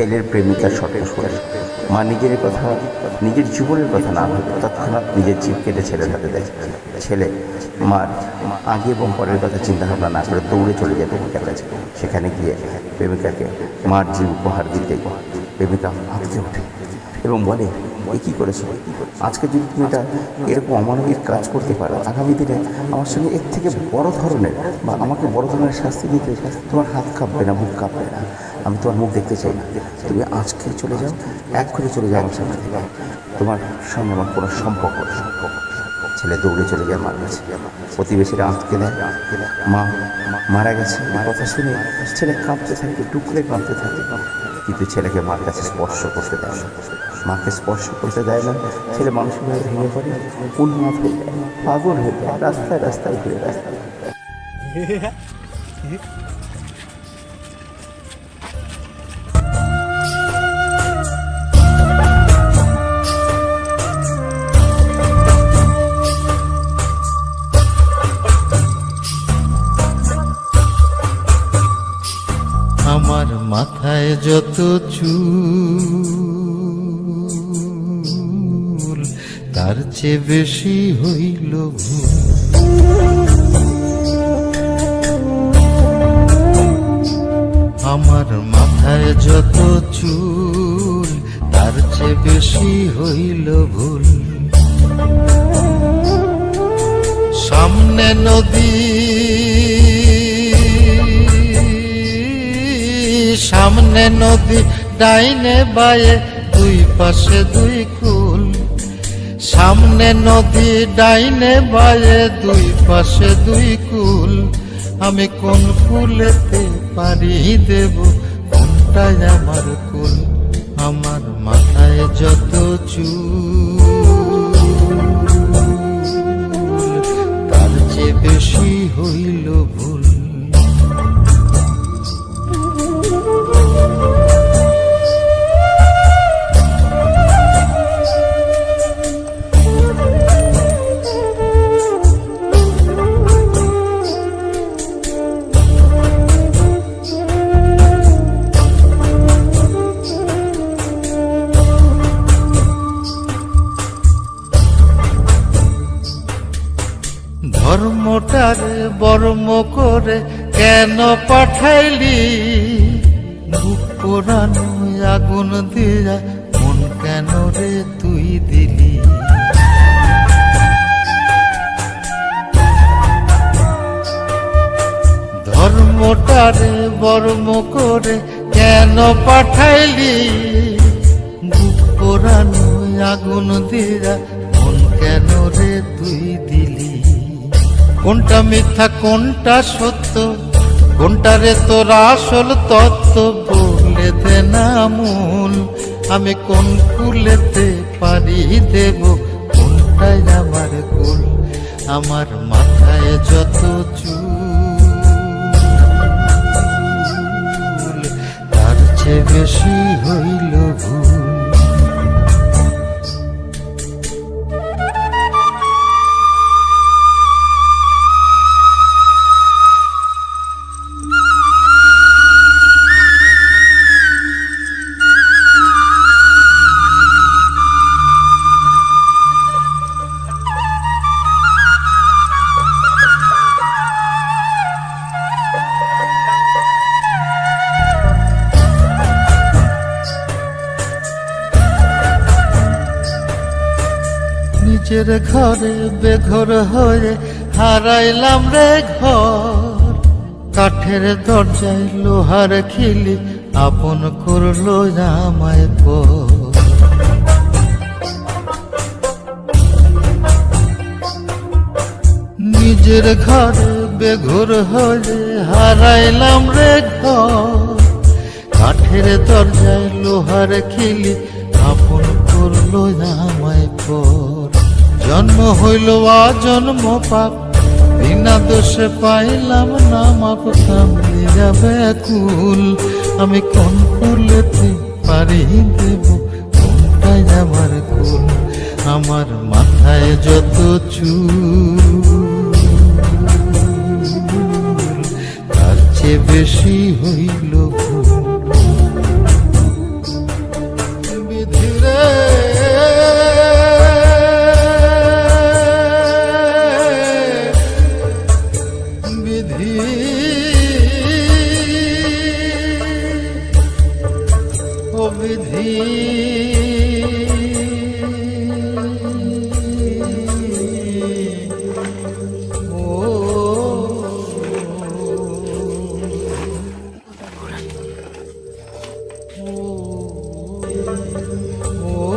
ছেলের প্রেমিকার শটে করে মা নিজের কথা, নিজের জীবনের কথা না ভেবে তৎক্ষণাৎ নিজের জীব কেটে ছেলের হাতে দেয়। ছেলে মার আগে এবং পরের কথা চিন্তাভাবনা না করে দৌড়ে চলে যায় প্রেমিকার কাছে। সেখানে গিয়ে প্রেমিকাকে মার জীব উপহার দিতেই প্রেমিকা আঁতকে ওঠে এবং বলে, এ কী করেছো? আজকে যদি তুমি এটা এরকম অমানবিক কাজ করতে পারো, আগামী দিনে আমার সঙ্গে এর থেকে বড় ধরনের বা আমাকে বড় ধরনের শাস্তি দিতে তোমার হাত কাঁপবে না, মুখ কাঁপবে না, আমি তোমার মুখ দেখতে চাই না। তুমি আজকে চলে যাও, এক করে চলে যাও আমার সামনে থেকে, তোমার সঙ্গে আমার কোনো সম্পর্ক নেই। ছেলে দৌড়ে চলে যায় মার কাছে। প্রতিবেশীরা আঁতকে দেয়, মা মারা গেছে কথা শুনে ছেলে কাঁপতে থাকে, টুকরে কাঁপতে থাকে, কিন্তু ছেলেকে মার কাছে স্পর্শ করতে দেয় না। মাকে স্পর্শ করতে দেয় না। ছেলে মানসিকভাবে ভেঙে পড়ে, উন্মাদ হয়ে যায়, পাগল হয়ে যায়, রাস্তায় রাস্তায় ঘুরে রাস্তায়। আমার মাথায় যত চুল তার চেয়ে বেশি হইল ভুল। আমার মাথায় যত চুল তার চেয়ে বেশি হইল ভুল। সামনে নদী, সামনে নদী, ডাইনে বায়ে দুই পাশে দুই কুল। সামনে নদী, ডাইনে বায়ে দুই পাশে দুই কুল। আমি কোন কুলেতে পারি দেব, কোনটাই আমার কুল? আমার মাথায় যত চুল তার চেয়ে বেশি হইল ভুল। ধর্মটারে বর্ম করে কেন পাঠাইলি? বুক পোড়ানো আগুন দিয়া মন কেন রে তুই দিলি? ধর্মটারে বর্ম করে কেন পাঠাইলি? বুক পোড়ানো আগুন দিয়া মন কেন রে তুই দিলি? কোনটা মিথ্যা কোনটা সত্য, কোনটা রে তোর আসল তত্ত্ব বলে দে না মূল। আমি কোন কুলেতে পারি দেব, কোনটাই আমার কুল? আমার মাথায় যত চুল তার চেয়ে বেশি হইল ভুল। নিজের ঘরে বেঘর হয়ে হারাইলাম রে ঘর। কাঠের দরজায় লোহার খিলি আপন করলো আমায় পর। নিজের ঘরে বেঘর হয়ে হারাইলাম রে ঘর। কাঠের দরজায় লোহার খিলি আপন করলো আমায় পর। জন্ম হইল আজন্ম পাপ, বিনা দোষে পাইলাম না মাপ। থামলি যাবে কুল, আমি কোন কুলেতে পারি দেব, কোনটাই আমার কুল? আমার মাথায় যত চুল তার চেয়ে বেশি হইল ভুল। ও